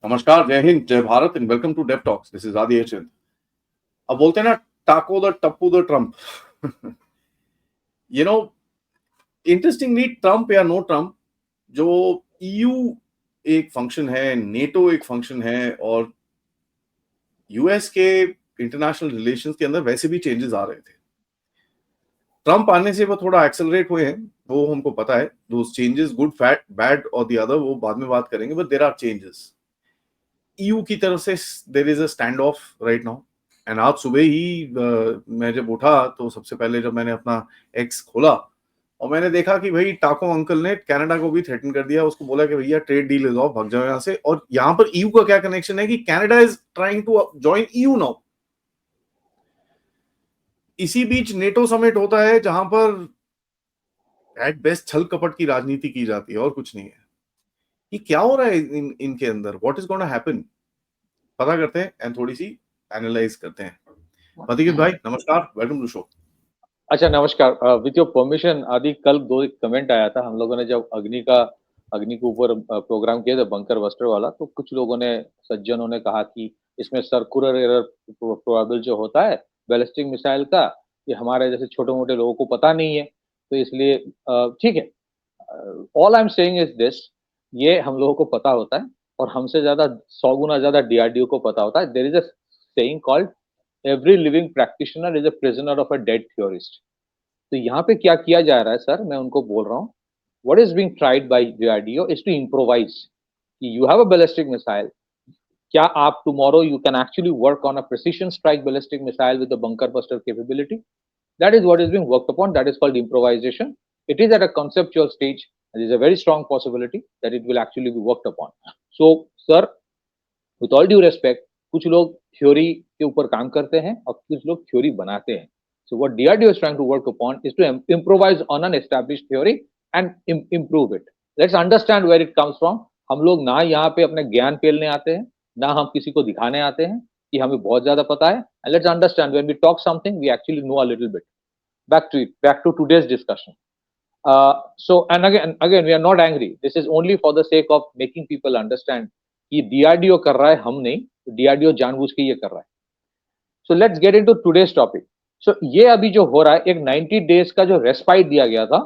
नमस्कार, जय हिंद, जय Bharat and welcome to Dave talks. This is Aadi Echand. अब बोलते हैं ना, टाको द टप्पू द Trump. You know, interestingly Trump या नो ट्रम्प, जो ईयू एक फंक्शन है, नेटो एक फंक्शन है, और यूएस के इंटरनेशनल रिलेशंस के अंदर वैसे भी चेंजेस आ रहे थे। ट्रम्प आने से वो थोड़ा एक्सेलरेट हुए हैं, वो हमको पता है। Those changes, good fat bad और द अदर, वो बाद में बात करेंगे, but there are changes. EU की तरफ से there is a stand off right now. And आज सुबह ही मैं जब उठा तो सबसे पहले जब मैंने अपना एक्स खोला और मैंने देखा कि भाई टाको अंकल ने कनाडा को भी थ्रेटन कर दिया। उसको बोला कि भैया ट्रेड डील इज ऑफ, भाग जाओ यहाँ से। और यहाँ पर ईयू का क्या कनेक्शन है कि Canada is trying to join EU now. इसी बीच नेटो समिट होता है जहां पर एट बेस्ट छल कपट की राजनीति की जाती है और कुछ नहीं है। ये क्या हो रहा है इनके अंदर? What is going to happen? पता करते हैं एंड थोड़ी सी एनालाइज करते हैं। मधुकित भाई नमस्कार, वेलकम टू शो। अच्छा, नमस्कार। विथ योर परमिशन आदि, कल दो कमेंट आया था। हम लोगों ने जब अग्नि के ऊपर प्रोग्राम किया था, बंकर बस्टर वाला, तो कुछ लोगों ने, सज्जनों ने कहा कि इसमें सर्कुलर एरर प्रोबेबल जो होता है बैलिस्टिक मिसाइल का, ये हमारे जैसे छोटे मोटे लोगों को पता नहीं है, तो इसलिए ठीक है। All I am saying is this, ये हम लोगों को पता होता है और हमसे ज्यादा 100 गुना ज्यादा डीआरडीओ को पता होता है। There is a saying called every living practitioner is a prisoner of a dead theorist. तो यहाँ पे क्या किया जा रहा है सर, मैं उनको बोल रहा हूँ, what is being tried by DRDO is to improvise कि you have a ballistic missile, क्या आप tomorrow you can actually work on a precision strike ballistic missile with the bunker buster capability? That is what is being worked upon. That is called improvisation. It is at a conceptual stage. And there is a very strong possibility that it will actually be worked upon. So, sir, with all due respect, कुछ लोग theory के ऊपर काम करते हैं और कुछ लोग थ्योरी बनाते हैं. So what DRDO is trying to work upon is to improvise on an established theory and improve it. Let's understand where it comes from. हम लोग ना यहाँ पे अपने ज्ञान पेलने आते हैं, ना हम किसी को दिखाने आते हैं कि हमें बहुत ज्यादा पता है. And let's understand, when we talk something, we actually know a little bit. Back to it, back to today's discussion. So, and again, we are not angry. This is only for the sake of making people understand कि DRDO कर रहा है, हम नहीं. DRDO जानबूझ के ये कर रहा है. So let's get into today's topic. So ये अभी जो हो रहा है, एक 90 डेज का जो रेस्पाइट दिया गया था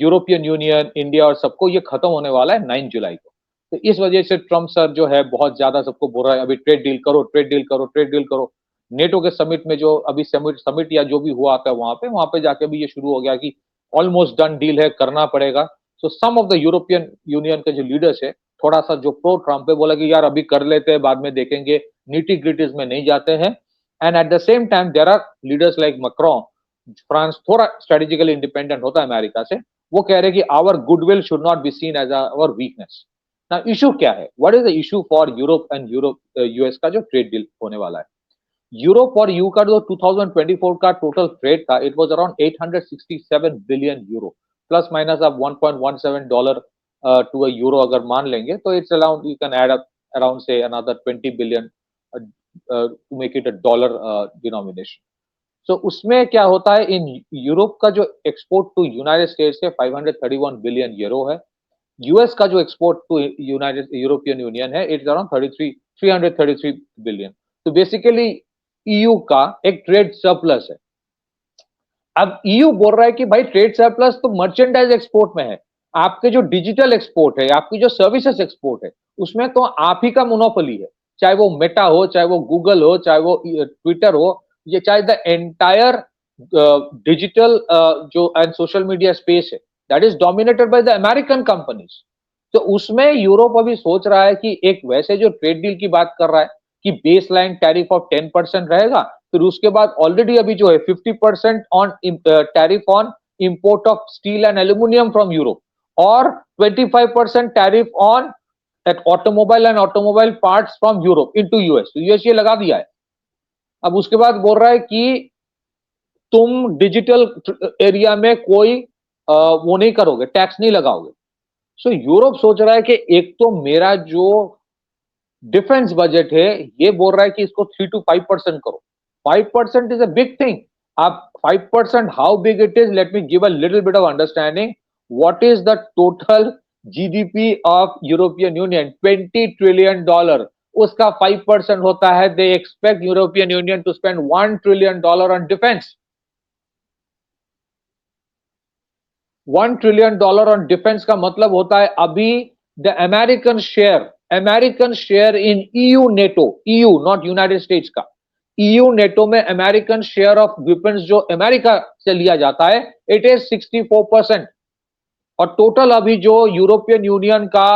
यूरोपियन यूनियन, इंडिया और सबको, ये खत्म होने वाला है 9 जुलाई को. तो इस वजह से ट्रम्प सर जो है बहुत ज्यादा सबको बोल रहा है अभी ट्रेड डील करो, ट्रेड डील करो, ट्रेड डील करो. नेटो के समिट में जो अभी समिट या जो भी हुआ था वहां पे जाके भी ये शुरू हो गया कि ऑलमोस्ट डन डील है, करना पड़ेगा. सो सम ऑफ द यूरोपियन यूनियन के जो लीडर्स है, थोड़ा सा जो प्रो ट्रम्प है, बोला कि यार अभी कर लेते हैं, बाद में देखेंगे, नीटी ग्रिटीज में नहीं जाते हैं. And at the same time there are leaders like Macron, France थोड़ा स्ट्रेटेजिकली इंडिपेंडेंट होता है अमेरिका से, वो कह रहे हैं कि our goodwill should not be seen as our weakness. ना इशू क्या है, what is the issue for Europe and US का जो ट्रेड डील होने वाला है? यूरोप और यू का जो 2024 का टोटल ट्रेड था, it was around 867 billion euro, plus minus आप $1.17 टू अ यूरो अगर मान लेंगे, तो it's around, you can add up around से another 20 billion to make it a dollar denomination. So उसमें क्या होता है, इन यूरोप का जो एक्सपोर्ट टू यूनाइटेड स्टेट्स है 531 बिलियन यूरो है. यूएस का जो export to united European Union है, इट्स अराउंड 333 बिलियन. तो बेसिकली ईयू का एक ट्रेड सरप्लस है. अब ईयू बोल रहा है कि भाई ट्रेड सरप्लस तो मर्चेंडाइज एक्सपोर्ट में है, आपके जो डिजिटल एक्सपोर्ट है, आपकी जो सर्विसेज एक्सपोर्ट है, उसमें तो आप ही का मोनोपोली है. चाहे वो मेटा हो, चाहे वो गूगल हो, चाहे वो ट्विटर हो, ये चाहे द एंटायर डिजिटल जो एंड सोशल मीडिया स्पेस है, that is dominated by the American companies. तो उसमें यूरोप अभी सोच रहा है कि एक वैसे जो ट्रेड डील की बात कर रहा है कि बेस लाइन टैरिफ ऑफ 10% रहेगा, फिर उसके बाद ऑलरेडी अभी जो है 50% on tariff on import of steel and aluminium from Europe, और 25% tariff on automobile and automobile parts from Europe into US. तो यूएस ये लगा दिया है. अब उसके बाद बोल रहा है कि तुम डिजिटल एरिया में कोई वो नहीं करोगे, टैक्स नहीं लगाओगे. सो यूरोप सोच रहा है कि एक तो मेरा जो डिफेंस बजट है, ये बोल रहा है कि इसको 3 to 5% करो. 5% इज अ बिग थिंग. आप 5%, how big it is, let me give a little bit of understanding. What is the total GDP of European Union $20 trillion, उसका 5% होता है. They expect European Union to spend $1 trillion on defence. $1 trillion on defence का मतलब होता है अभी the American share in EU NATO, EU not United States का, EU NATO में अमेरिकन शेयर ऑफ वेपन्स जो अमेरिका से लिया जाता है, इट इज 64%. और टोटल अभी जो यूरोपियन यूनियन का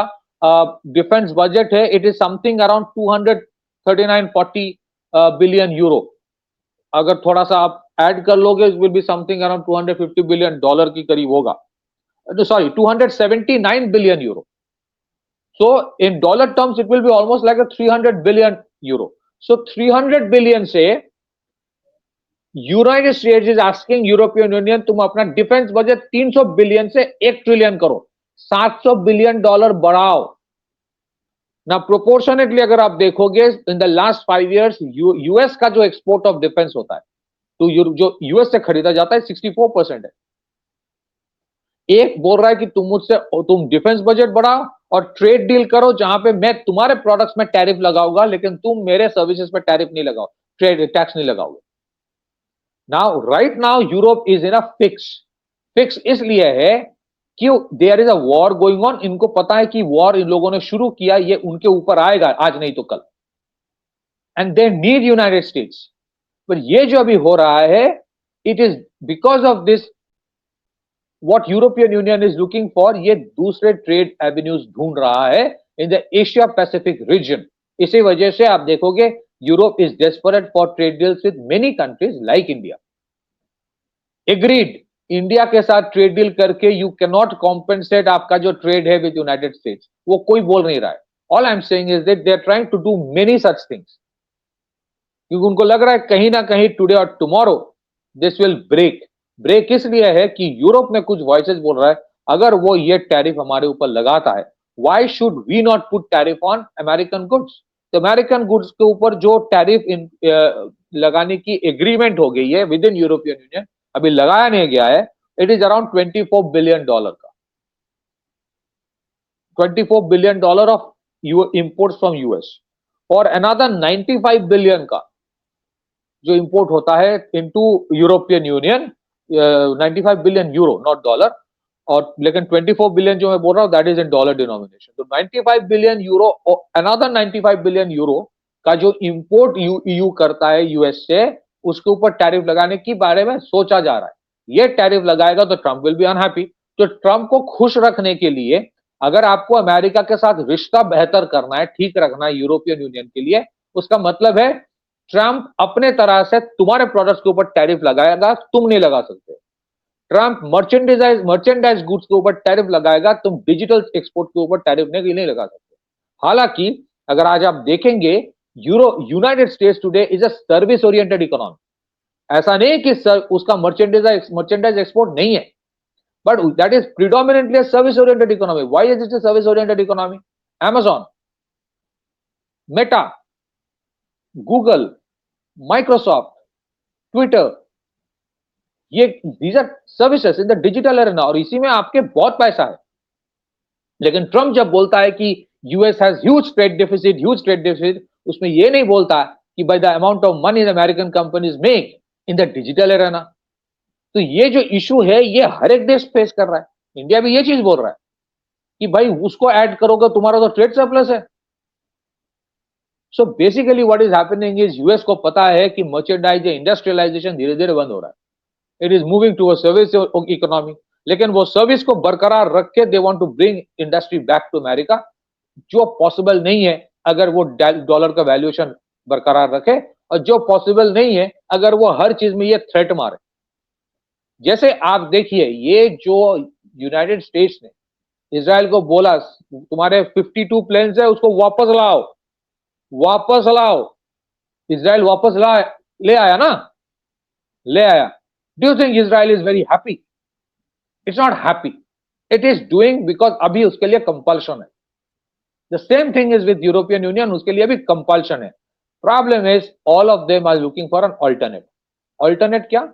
डिफेंस बजट है, it is something around 239-40 billion euro. अगर थोड़ा सा आप ऐड कर लोगे, it will be something around $250 billion के करीब होगा. Sorry, 279 billion euro. So in dollar terms, it will be almost like a 300 billion euro. So 300 billion से United states is asking European union, तुम अपना डिफेंस बजट 300 बिलियन से 1 trillion करो, $700 billion बढ़ाओ ना. प्रोपोर्शनेटली अगर आप देखोगे in the last 5 years, US का जो एक्सपोर्ट ऑफ डिफेंस होता है तो जो यूएस से खरीदा जाता है 64% है. एक बोल रहा है कि तुम डिफेंस बजट बढ़ाओ और ट्रेड डील करो जहां पे मैं तुम्हारे प्रोडक्ट्स में टैरिफ लगाऊंगा लेकिन तुम मेरे सर्विसेज पे टैरिफ नहीं लगाओ, ट्रेड टैक्स नहीं लगाओगे. Now right now Europe is in a fix इसलिए है कि there is a war going on. इनको पता है कि वॉर इन लोगों ने शुरू किया, ये उनके ऊपर आएगा आज नहीं तो कल, and they need United states. पर ये जो अभी हो रहा है, it is because of this what European Union is looking for, ये दूसरे ट्रेड एवेन्यूज ढूंढ रहा है in the Asia Pacific region. इसी वजह से आप देखोगे Europe is desperate for trade deals with many countries like India. Agreed, India के साथ ट्रेड डील करके यू कैन नॉट कॉम्पेंसेट आपका जो ट्रेड है विद यूनाइटेड स्टेट्स, वो कोई बोल नहीं रहा है. All I am saying is that they are trying to do many such things, क्योंकि उनको लग रहा है कहीं ना कहीं टुडे और टुमारो दिस विल ब्रेक इसलिए है कि यूरोप में कुछ वॉइसेस बोल रहा है अगर वो ये टैरिफ हमारे ऊपर लगाता है, why should we not put tariff on American goods. तो अमेरिकन गुड्स के ऊपर जो टैरिफ लगाने की एग्रीमेंट हो गई है विद इन यूरोपियन यूनियन, अभी लगाया नहीं गया है. इट इज अराउंड $24 बिलियन का, $24 billion of imports from US और अनदर 95 बिलियन का जो इंपोर्ट होता है into European union, 95 billion euro not dollar. और लेकिन 24 बिलियन जो मैं बोल रहा हूं that is in dollar denomination. तो 95 बिलियन यूरो और अनदर 95 बिलियन यूरो का जो इंपोर्ट यूयू करता है यूएस से, उसके ऊपर टैरिफ लगाने के बारे में सोचा जा रहा है. ये टैरिफ लगाएगा तो ट्रंप विल बी अनहैप्पी. तो ट्रंप को खुश रखने के लिए, अगर आपको अमेरिका के साथ रिश्ता बेहतर करना है, ठीक रखना है यूरोपियन यूनियन के लिए, उसका मतलब है ट्रंप अपने तरह से तुम्हारे प्रोडक्ट्स के ऊपर टैरिफ लगाएगा, तुम नहीं लगा सकते. ट्रंप मर्चेंडाइज गुड्स के ऊपर टैरिफ लगाएगा, तुम डिजिटल एक्सपोर्ट के ऊपर टैरिफ नहीं लगा सकते. हालांकि अगर आज आप देखेंगे United States today is a service oriented economy. ऐसा नहीं कि उसका मर्चेंडाइज एक्सपोर्ट नहीं है, but that is predominantly service oriented economy. Why is it a service oriented economy? Amazon, Meta, Google, Microsoft, Twitter, ये these are services in the digital arena और इसी में आपके बहुत पैसा है. लेकिन ट्रंप जब बोलता है कि US has huge trade deficit, उसमें ये नहीं बोलता कि by the amount of money American companies make in the digital arena. तो ये जो इशू है ये हर एक देश फेस कर रहा है. इंडिया भी ये चीज बोल रहा है कि भाई उसको ऐड करोगे तुम्हारा तो ट्रेड सरप्लस है. So basically what is happening is US को पता है कि मर्चेंडाइज इंडस्ट्रियलाइजेशन धीरे धीरे बंद हो रहा है. It is moving to a service economy. लेकिन वो सर्विस को बरकरार रख के they want to bring industry back to America, जो पॉसिबल नहीं है अगर वो डॉलर का वैल्यूएशन बरकरार रखे, और जो पॉसिबल नहीं है अगर वो हर चीज में ये थ्रेट मारे. जैसे आप देखिए, ये जो यूनाइटेड स्टेट्स ने इजराइल को बोला तुम्हारे 52 प्लेन्स है उसको वापस लाओ. इजराइल वापस ले आया ना, ले आया. Do you think Israel is very happy? It's not happy. It is doing because अभी उसके लिए कंपल्शन है. The same thing is with European Union, उसके लिए भी कंपल्शन है. Problem is all of them are looking for an alternate क्या?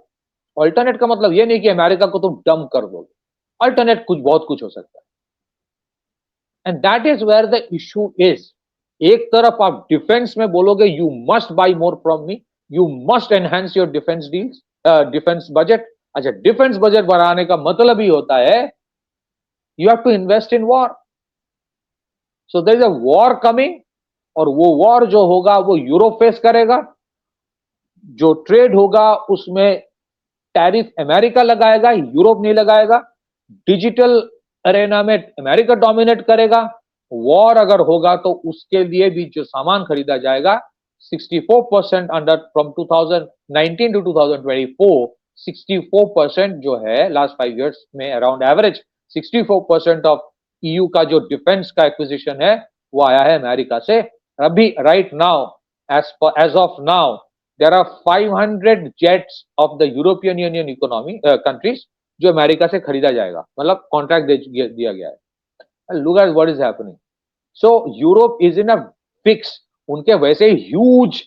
Alternate का मतलब ये नहीं कि अमेरिका को तुम डंप कर दोगे. ऑल्टरनेट बहुत कुछ हो सकता है. And that is where the issue is. एक तरफ आप डिफेंस में बोलोगे you must buy more from me, you must enhance your defence deals, defence budget. अच्छा, डिफेंस बजट बढ़ाने का मतलब ही होता है you have to invest in war. So there is a war coming, और वो वॉर जो होगा वो यूरोप फेस करेगा। जो ट्रेड होगा उसमें टैरिफ अमेरिका लगाएगा, यूरोप नहीं लगाएगा। डिजिटल अरेना में अमेरिका डोमिनेट करेगा। वॉर अगर होगा तो उसके लिए भी जो सामान खरीदा जाएगा 64% अंडर फ्रॉम 2019 टू 2024, 64% जो है लास्ट 5 इयर्स में अराउंड एवरेज 64% ऑफ ईयू का जो डिफेंस का एक्विजिशन है वो आया है अमेरिका से। अभी right now as of now there are 500 jets of the European Union economy countries जो अमेरिका से खरीदा जाएगा, मतलब कॉन्ट्रैक्ट दिया गया है। Look at what is happening. So Europe is in a fix. उनके वैसे ह्यूज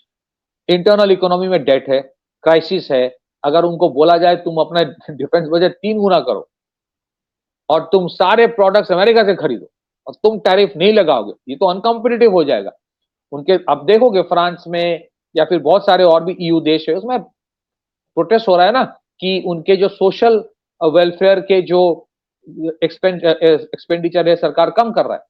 इंटरनल इकोनॉमी में डेट है, क्राइसिस है। अगर उनको बोला जाए तुम अपना डिफेंस बजट 3 गुना करो और तुम सारे प्रोडक्ट्स अमेरिका से खरीदो और तुम टैरिफ नहीं लगाओगे, ये तो अनकॉम्पिटिटिव हो जाएगा। उनके अब देखोगे फ्रांस में या फिर बहुत सारे और भी ईयू देश है उसमें प्रोटेस्ट हो रहा है ना कि उनके जो सोशल वेलफेयर के जो एक्सपेंडिचर है सरकार कम कर रहा है।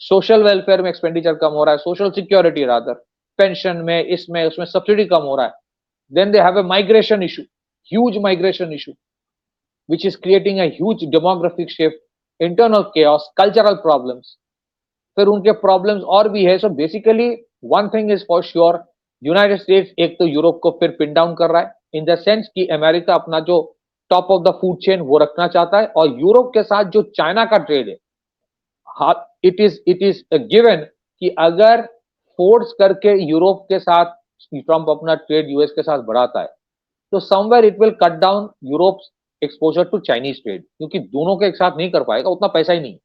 सोशल वेलफेयर में एक्सपेंडिचर कम हो रहा है, सोशल सिक्योरिटी रादर, पेंशन में, इसमें उसमें सब्सिडी कम हो रहा है। Then they have a migration issue, huge migration issue which is creating a huge demographic shift, internal chaos, cultural problems. फिर उनके प्रॉब्लम्स और भी है। So basically one thing is for sure, United states एक तो यूरोप को फिर pin down कर रहा है इन द सेंस कि अमेरिका अपना जो top of the food chain वो रखना चाहता है, और यूरोप के साथ जो चाइना का ट्रेड है इट इज गिवन कि अगर फोर्स करके यूरोप के साथ ट्रंप अपना ट्रेड यूएस के साथ बढ़ाता है तो somewhere it will cut down Europe exposure to Chinese trade, क्योंकि दोनों के एक साथ नहीं कर पाएगा, उतना पैसा ही नहीं।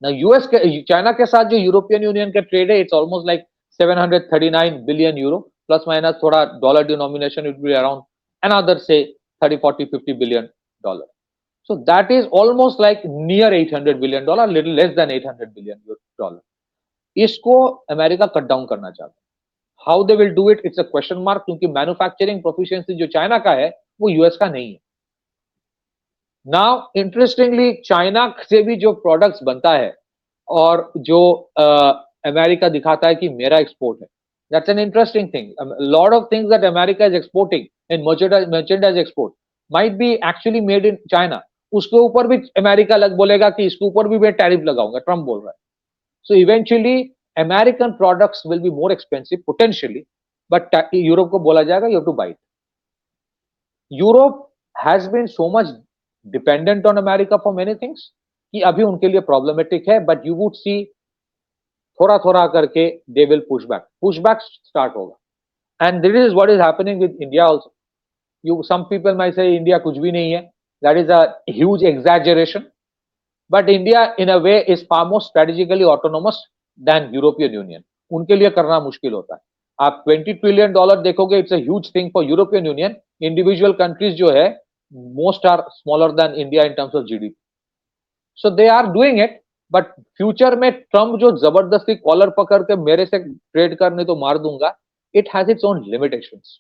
ना यूएस के चाइना के साथ जो यूरोपियन यूनियन का ट्रेड है it's almost like 739 billion euro plus minus थोड़ा dollar denomination it will around another से 30 40 50 billion dollar. So that is almost like near 800 billion dollar, little less than 800 billion dollar. इसको America cut down करना चाहता है। How they will do it, it's a question mark, क्योंकि manufacturing proficiency जो China का है वो यूएस का नहीं है। नाउ इंटरेस्टिंगली चाइना से भी जो प्रोडक्ट्स बनता है और जो अमेरिका दिखाता है कि मेरा एक्सपोर्ट है, that's an interesting thing. Lot of things that America is exporting in merchandise export might be actually made in China. उसके ऊपर भी अमेरिका लग बोलेगा कि इसके ऊपर भी मैं टैरिफ लगाऊंगा, ट्रम्प बोल रहा है। So eventually American products will be more expensive potentially, but Europe को बोला जाएगा you have to buy it. Europe has been so much dependent on America for many things कि अभी उनके लिए प्रॉब्लमेटिक है, बट यू वुड सी थोड़ा थोड़ा करके they will push back start होगा। And this is what is happening with India also. You some people might say India कुछ भी नहीं है, that is a huge exaggeration, but India in a way is far more strategically autonomous than European Union. उनके लिए करना मुश्किल होता है। आप 20 ट्रिलियन डॉलर देखोगे, it's a huge thing for European Union. Individual countries जो है most are smaller than India in terms of GDP. So they are doing it, but future में ट्रम्प जो जबरदस्ती कॉलर पकड़ के मेरे से ट्रेड करने तो मार दूंगा, it has its own limitations.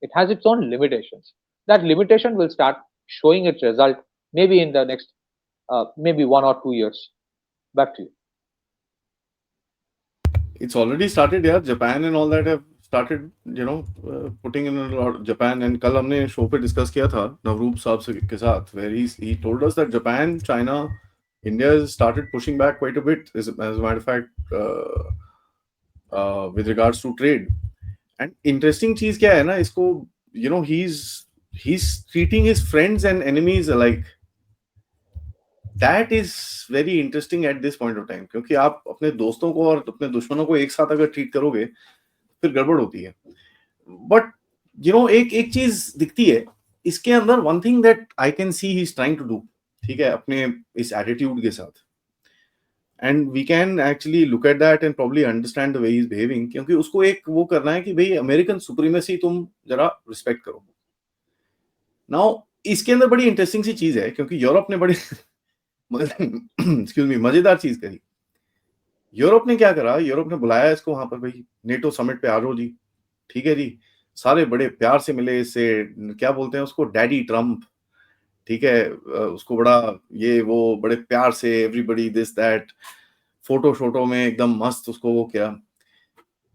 It has its own limitations. That limitation will start showing its result maybe in the next maybe 1 or 2 years. Back to you. It's already started, yeah. Japan and all that have started, putting in a lot. Japan, and कल हमने show पे discuss किया था नवरूप साहब से के साथ, where he told us that Japan, China, India has started pushing back quite a bit, as a matter of fact, with regards to trade. And interesting चीज क्या है ना, इसको he's treating his friends and enemies alike. That is very interesting at this point of time, क्योंकि आप अपने दोस्तों को और अपने दुश्मनों को एक साथ अगर ट्रीट करोगे फिर गड़बड़ होती है। बट एक चीज दिखती है इसके अंदर, one thing that I can see he is trying to do, ठीक है, अपने इस एटीट्यूड के साथ, and we can actually look at that and probably understand the way he is behaving, क्योंकि उसको एक वो करना है कि भाई अमेरिकन सुप्रीमेसी तुम जरा रिस्पेक्ट करो। नाउ इसके अंदर बड़ी इंटरेस्टिंग सी चीज है, क्योंकि यूरोप ने बड़ी एक्सक्यूज मी, मजेदार चीज कही। यूरोप ने क्या करा, यूरोप ने बुलाया इसको वहां पर, भाई नेटो समिट पे आ जाओ जी, ठीक है जी। सारे बड़े प्यार से मिले इससे, क्या बोलते हैं उसको, डैडी ट्रम्प, ठीक है। उसको बड़ा ये वो बड़े प्यार से, एवरीबडी दिस दैट, फोटो शोटो में एकदम मस्त उसको वो किया।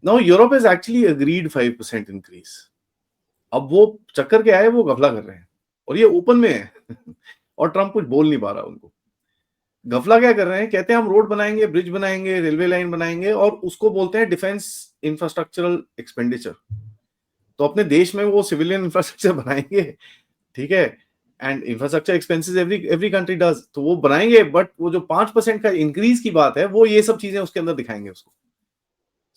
Now Europe has actually agreed 5% increase. अब वो चक्कर क्या है, वो गफला कर रहे हैं और ये ओपन में है और ट्रम्प कुछ बोल नहीं पा रहा उनको। गफला क्या कर रहे हैं, कहते हैं हम रोड बनाएंगे, ब्रिज बनाएंगे, रेलवे लाइन बनाएंगे, और उसको बोलते हैं डिफेंस इंफ्रास्ट्रक्चरल एक्सपेंडिचर। तो अपने देश में वो सिविलियन इंफ्रास्ट्रक्चर बनाएंगे, ठीक है, and infrastructure expenses every every country does, तो वो बनाएंगे, बट वो जो 5% का इंक्रीज की बात है, वो ये सब चीजें उसके अंदर दिखाएंगे उसको।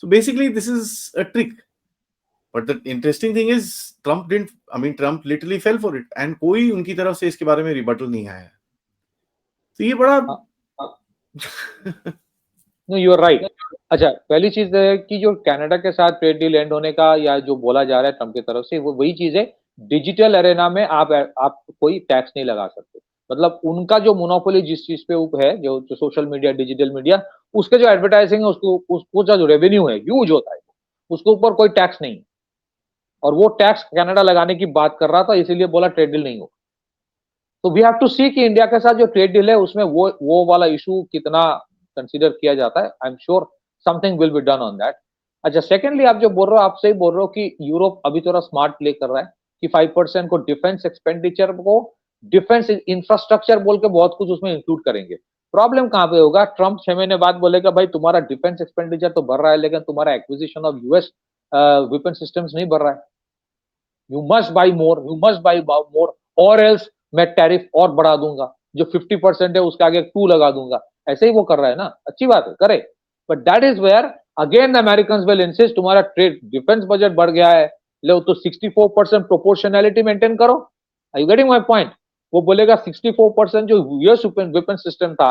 So basically this is a trick, but the interesting thing is Trump didn't, I mean Trump literally fail for it, and कोई उनकी तरफ से इसके बारे में रिबटल नहीं आया है। तो ये बड़ा नो यू आर राइट। अच्छा, पहली चीज है कि जो कनाडा के साथ ट्रेड डील एंड होने का या जो बोला जा रहा है ट्रम्प की तरफ से, वो वही चीज है, डिजिटल अरेना में आप कोई टैक्स नहीं लगा सकते। मतलब उनका जो मोनोपोली जिस चीज पे है, जो सोशल मीडिया, डिजिटल मीडिया, उसके जो एडवर्टाइजिंग है, उसको जो रेवेन्यू है ह्यूज होता है, उसके ऊपर कोई टैक्स नहीं है। और वो टैक्स कनाडा लगाने की बात कर रहा था, इसीलिए बोला ट्रेड डील नहीं हो। तो वी हैव टू सी कि इंडिया के साथ जो ट्रेड डील है उसमें वो वाला इशू कितना कंसीडर किया जाता है। I am sure something will be done on that. अच्छा, सेकेंडली आप जो बोल रहे हो, आप सही बोल रहे हो कि यूरोप अभी थोड़ा स्मार्ट प्ले कर रहा है कि 5% को डिफेंस एक्सपेंडिचर को, डिफेंस इंफ्रास्ट्रक्चर बोल के बहुत कुछ उसमें इंक्लूड करेंगे। प्रॉब्लम कहां पे होगा, ट्रम्प 6 महीने बाद बोलेगा भाई तुम्हारा डिफेंस एक्सपेंडिचर तो बढ़ रहा है, लेकिन तुम्हारा acquisition of US weapon systems नहीं बढ़ रहा है। You must buy more, you must buy more, और एल्स मैं टैरिफ और बढ़ा दूंगा, जो 50% है उसके आगे 2 लगा दूंगा। ऐसे ही वो कर रहा है ना, अच्छी बात है, करे। But that is where again the American will insist, तुम्हारा ट्रेड डिफेंस बजट बढ़ गया है, लो तो 64% प्रोपोर्शनैलिटी मेंटेन करो। Are you getting my point? वो बोलेगा 64% जो यूएस वेपन सिस्टम था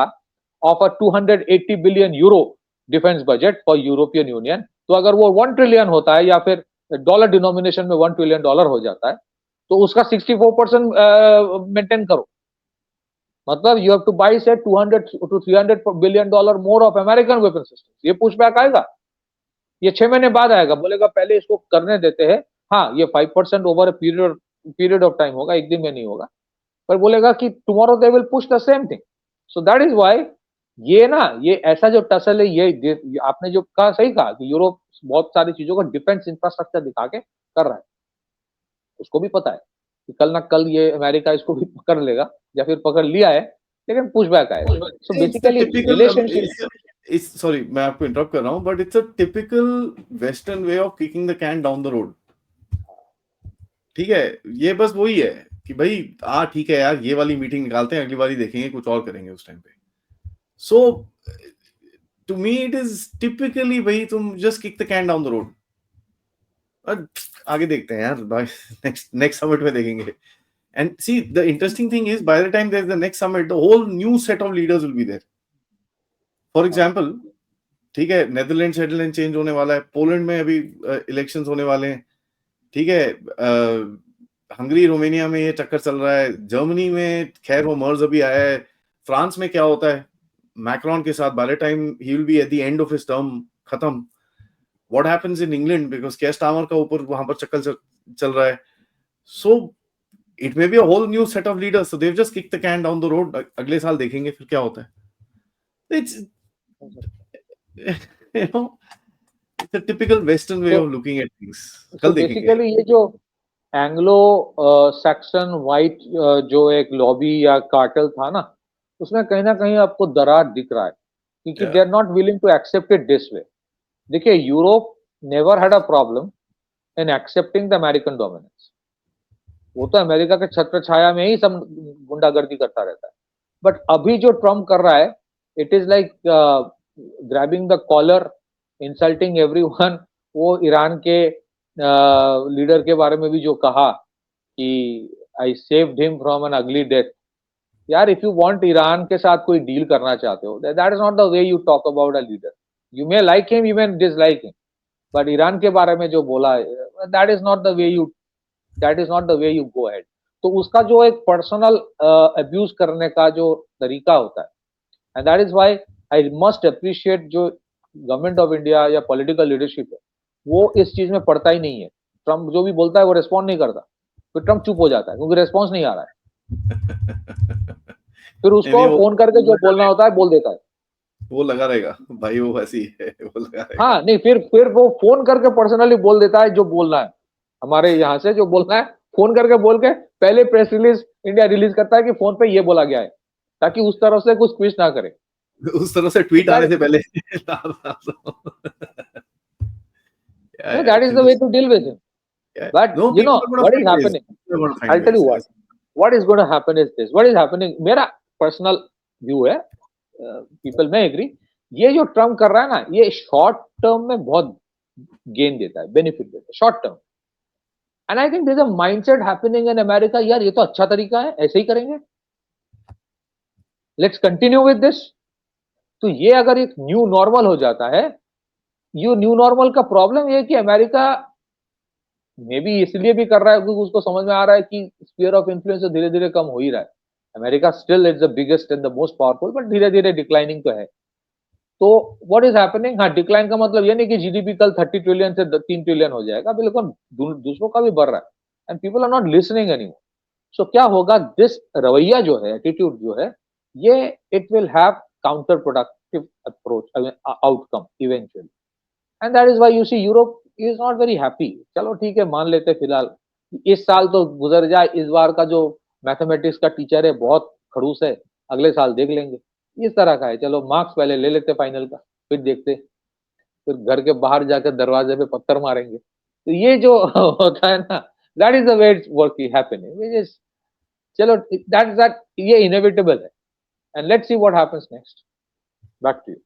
of a 280 billion euro defence budget for European Union, तो अगर वो 1 ट्रिलियन होता है या फिर डॉलर डिनोमिनेशन में $1 ट्रिलियन हो जाता है, तो उसका 64% मेंटेन करो। मतलब यू हैव टू बाई से 200 to 300 billion dollar more of American weapon system. ये पुशबैक आएगा, ये 6 महीने बाद आएगा, बोलेगा पहले इसको करने देते हैं। हाँ, ये 5% ओवर पीरियड ऑफ टाइम होगा, एक दिन में नहीं होगा, पर बोलेगा कि tomorrow they will push the same thing. So that is why ये ना, ये ऐसा जो टसल है, ये आपने जो कहा सही कहा कि यूरोप बहुत सारी चीजों को डिफेंस इंफ्रास्ट्रक्चर दिखा के कर रहा है। उसको भी पता है कि कल ना कल ये अमेरिका इसको भी पकड़ लेगा, या फिर पकड़ लिया है, लेकिन पुश बैक आएगा। So it's the basically typical, relationship. It's sorry मैं आपको इंटरप्ट कर रहा हूं, but it's a typical western way of kicking the can down the road. ठीक है, ये बस वही है कि भाई ठीक है यार, ये वाली मीटिंग निकालते हैं, अगली बारी देखेंगे कुछ और करेंगे उस टाइम पे। So to me it is typically, भाई तुम just kick the can down the road, आगे देखते हैं यार भाई, नेक्स्ट नेक्स्ट समिट में देखेंगे। And see the interesting thing is, by the time there is the next summit, the whole new set of leaders will be there. For example, ठीक है, Netherland change होने वाला है, पोलैंड में अभी elections होने वाले हैं, ठीक है, हंगरी रोमानिया में ये चक्कर चल रहा है, जर्मनी में खैर वो मर्ज अभी आया है, फ्रांस में क्या होता है मैक्रोन के साथ, by the time he will be at the end of his term खत्म। What happens in England, because Keir Starmer का ऊपर वहां पर चक्कर चल रहा है। So it may be a whole new set of leaders, so they have just kick the can down the road. अगले साल देखेंगे फिर क्या होता है। It's you know, it's a typical western way तो of looking at things. कल देखेंगे। बेसिकली ये जो एंग्लो सैक्सन व्हाइट जो एक लॉबी या कार्टेल था ना, उसमें कहीं ना कहीं आपको दरार दिख रहा है, क्योंकि they are not willing to accept it this way. देखिए, Europe never had a problem in accepting the American dominance. वो तो अमेरिका के छत्र छाया में ही सब गुंडागर्दी करता रहता है। बट अभी जो ट्रम्प कर रहा है, it is like grabbing the collar, insulting everyone. वो ईरान के लीडर के बारे में भी जो कहा कि I saved him from an ugly death. यार, इफ यू वांट ईरान के साथ कोई डील करना चाहते हो, that is not the way you talk about a leader. You may like him, you may dislike him, but Iran के बारे में जो बोला है, that is not the way you, that is not the way you go ahead. तो उसका जो एक पर्सनल अब्यूज करने का जो तरीका होता है, and that is why I must appreciate जो गवर्नमेंट ऑफ इंडिया या पॉलिटिकल लीडरशिप है, वो इस चीज में पड़ता ही नहीं है। ट्रम्प जो भी बोलता है वो रिस्पॉन्ड नहीं करता, फिर ट्रम्प चुप हो जाता है क्योंकि रिस्पॉन्स नहीं आ रहा है। फिर उसको फोन करके जो बोलना होता है बोल देता है। वो लगा रहेगा भाई, वो ऐसी है, वो लगा रहेगा। हाँ नहीं, फिर वो फोन करके पर्सनली बोल देता है जो बोलना है, हमारे यहाँ से जो बोलना है फोन करके बोल के पहले प्रेस रिलीज इंडिया रिलीज करता है कि फोन पे ये बोला गया है, ताकि उस तरफ से कुछ क्विज ना करे, उस तरह से ट्वीट आने से पहले। That is the way to deal with it. But you know what is happening, I tell you what is going to happen is this, what is happening, मेरा पर्सनल व्यू है, पीपल में एग्री, ये जो Trump कर रहा है ना, ये short term में बहुत गेन देता है, बेनिफिट देता है short term. And I think there is a mindset happening in America, यार ये तो अच्छा तरीका है, ऐसे ही करेंगे, लेट्स कंटिन्यू विद दिस। तो ये अगर एक न्यू नॉर्मल हो जाता है, ये न्यू नॉर्मल का प्रॉब्लम ये है कि अमेरिका मे बी इसलिए भी कर रहा है क्योंकि उसको समझ में आ रहा है कि स्फीयर ऑफ इन्फ्लुएंस धीरे धीरे कम हो ही रहा है। America still is the biggest and the most powerful, but धीरे धीरे डिक्लाइनिंग तो है। तो व्हाट इज हैपनिंग, हाँ डिक्लाइन का मतलब ये नहीं कि जीडीपी कल 30 ट्रिलियन से 3 ट्रिलियन हो जाएगा, बिल्कुल दूसरों का भी बढ़ रहा है, and people are not listening anymore. So क्या होगा, दिस रवैया जो है, एटीट्यूड जो है, ये it will have counter productive approach outcome eventually, and that is why you see Europe is not very happy. चलो ठीक है, मान लेते फिलहाल इस साल तो गुजर जाए, इस बार का जो मैथमेटिक्स का टीचर है बहुत खड़ूस है, अगले साल देख लेंगे, इस तरह का है। चलो मार्क्स पहले ले लेते फाइनल का, फिर देखते, फिर घर के बाहर जाकर दरवाजे पे पत्थर मारेंगे। तो ये जो होता है ना, that is the way it's working happening, which is, चलो दैट ये इनएविटेबल है, and let's see what happens next. Back to you.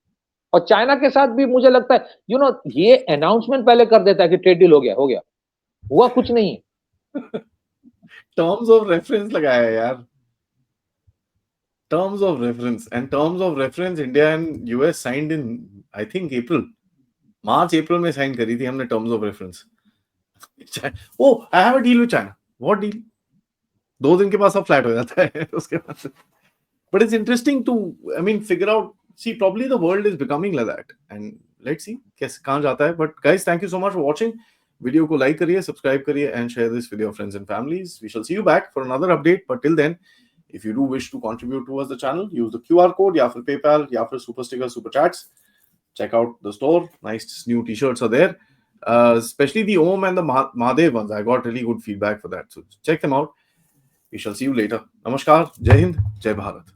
और चाइना के साथ भी मुझे लगता है यू नो ये अनाउंसमेंट पहले कर देता है कि ट्रेड डील हो गया, हुआ कुछ नहीं है। टर्म्स ऑफ रेफरेंस लगाया है यार, terms of reference, and terms of reference India and US signed in I think March April में साइन करी थी हमने terms of reference। oh I have a deal with China, what deal, 2 दिन के बाद सब फ्लैट हो जाता है उसके बाद। but it's interesting to I mean figure out, see probably the world is becoming like that, and let's see कैसे कहाँ जाता है। but guys thank you so much for watching, video को लाइक करिए, सब्सक्राइब करिए and share this with your friends and families। we shall see you back for another update, but till then if you do wish to contribute towards the channel, use the QR code या फिर PayPal या फिर super sticker, super chats। check out the store, nice new t-shirts are there, especially the Om and the Mahadev ones, I got really good feedback for that, so check them out। we shall see you later। Namaskar, Jai Hind, Jai Bharat।